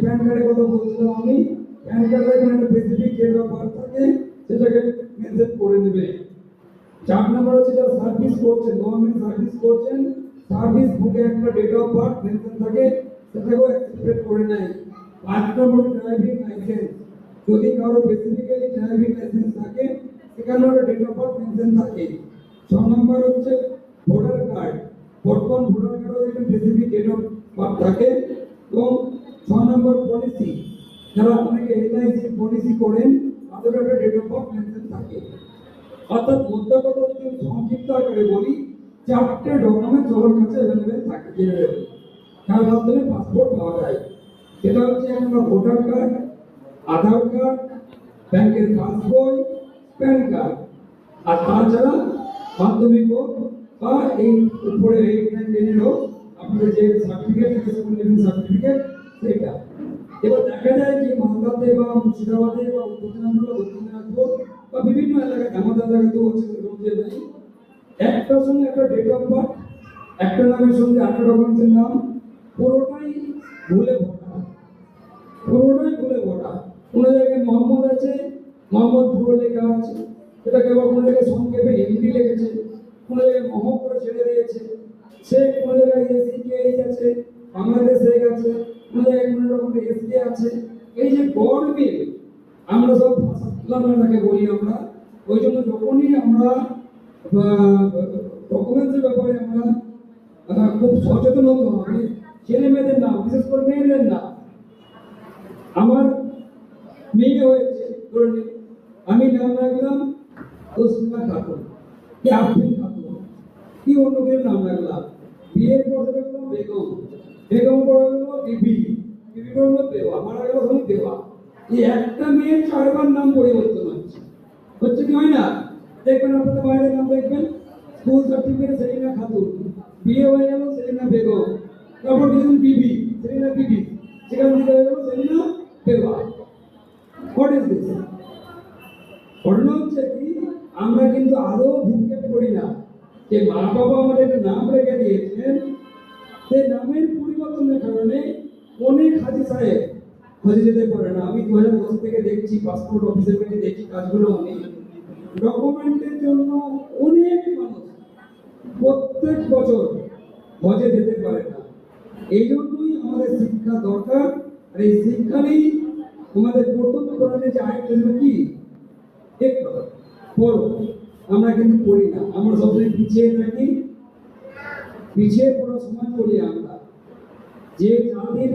Pan কার্ডের কথা বলছিলাম আমি, প্যান কার্ডে এখানে একটা স্পেসিফিক ডেট অফ বার্থ থাকে, সেটাকে মেনশন করে নেবে। 4 নম্বর হচ্ছে যারা সার্ভিস করছেন, গভর্নমেন্ট সার্ভিস করছেন, সার্ভিস বুকে একটা ডেট অফ বার্থ মেনশন থাকে, সেটাকেও অ্যাকসেপ্ট করে নেয়। 5 নম্বর ড্রাইভিং লাইসেন্স, যদি কারো স্পেসিফিক্যালি ড্রাইভিং লাইসেন্স থাকে সেখানে একটা ডেট অফ বার্থ মেনশন থাকে। 6 নম্বর হচ্ছে ভোটার কার্ড, বর্তমান ভোটার কার্ডের একটা স্পেসিফিক ডেট অফ বার্থ থাকে। এবং 6 নম্বর পলিসি, যারা অনেকে এলআইসি পলিসি করেন তাদের একটা ডেট অফ বার্থ মেনশন থাকে। অর্থাৎ মোদ্দা কথা যদি আমি সংক্ষিপ্ত আকারে বলি, 4টে ডকুমেন্ট সবার কাছে অ্যাভেলেবেল থাকে জেনারেল, তার মাধ্যমে পাসপোর্ট পাওয়া যায়। সেটা হচ্ছে একটা ভোটার কার্ড, আধার কার্ড, ব্যাংকের পাসবই, প্যান কার্ড, আর তাছাড়া মাধ্যমিক হোক বা এই উপরে 8, 9, 10 হোক আপনাদের যে সার্টিফিকেট থাকে স্কুল লিভিং সার্টিফিকেট সেটা। এবার দেখা যায় যে মালদাতে বা মুর্শিদাবাদে বা উত্তর দিনাজপুর, দক্ষিণ দিনাজপুর বা বিভিন্ন এলাকায় আমাদের এলাকাতেও হচ্ছে এরকম যে নাই, একটার সঙ্গে একটা ডেট অফ বার্থ, একটা নামের সঙ্গে আটটা ডকুমেন্টের নাম, পুরোটাই ভুলে ভরা, পুরোটাই ভুলে ভরা। কোনো জায়গায় মোহাম্মদ আছে, মোহাম্মদ পুরো লেখা আছে, সেটাকে আবার কোনো জায়গায় সংক্ষেপে এমডি লিখেছে, কোনো জায়গায় মোহাম্মদ করে ছেড়ে দিয়েছে, সে কোনো জায়গায় এসিকেএইচ আছে, বাংলাদেশ শেখ আছে, কোনো জায়গায় কোনো রকম এসকে আছে। এই যে গড়মিল, আমরা সব ভাষাটাকে বলি আমরা, ওই জন্য যখনই আমরা ডকুমেন্টসের ব্যাপারে আমরা খুব সচেতন হতে হবে। ছেলে মেয়েদের না, বিশেষ করে মেয়েদের না। আমার মেয়ে হয়েছে, ধরে নিন আমি নাম রাখলাম তসলিমা খাতুন, কি আফরিন খাতুন, কি অন্য কেউ নাম রাখলাম, বিয়ের পর রাখলাম বেগম, বেগম পর হলো বিবি, বিবি পর হলো দেওয়া, মারা গেল হলো দেওয়া। এই একটা মেয়ের 4বার নাম পরিবর্তন হচ্ছে কি হয় না? দেখবেন আপনাদের বাইরের নাম দেখবেন, স্কুল সার্টিফিকেটে সেলিনা খাতুন, বিয়ে হয়ে গেল সেলিনা বেগম, তারপর দেখুন বিবি, সেলিনা বিবি, সেখান থেকে হয়ে গেল সেলিনা দেওয়া। What is this? ঘটনা হচ্ছে কি, আমরা কিন্তু আদৌ ভূক্ষেপ করি না যে মা বাবা আমাদের একটা নাম রেখে দিয়েছেন, সেই নামের পরিবর্তনের কারণে অনেক হাজি সাহেব হজে যেতে পারে না। আমি 2010 থেকে দেখছি, পাসপোর্ট অফিসের কাছে দেখছি কাজগুলো অনেক, ডকুমেন্টের জন্য অনেক মানুষ প্রত্যেক বছর হজে যেতে পারে না। এই জন্যই আমাদের শিক্ষা দরকার। আর এই শিক্ষা নেই আমাদের প্রথম কোরআনে যে আয়াত আছে কি, একটু পড়ো, আমরা কিন্তু পড়ি না, আমরা সবসময় পিছিয়ে থাকি, পিছিয়ে পড়ার সময় পড়ি আমরা। যে জাতির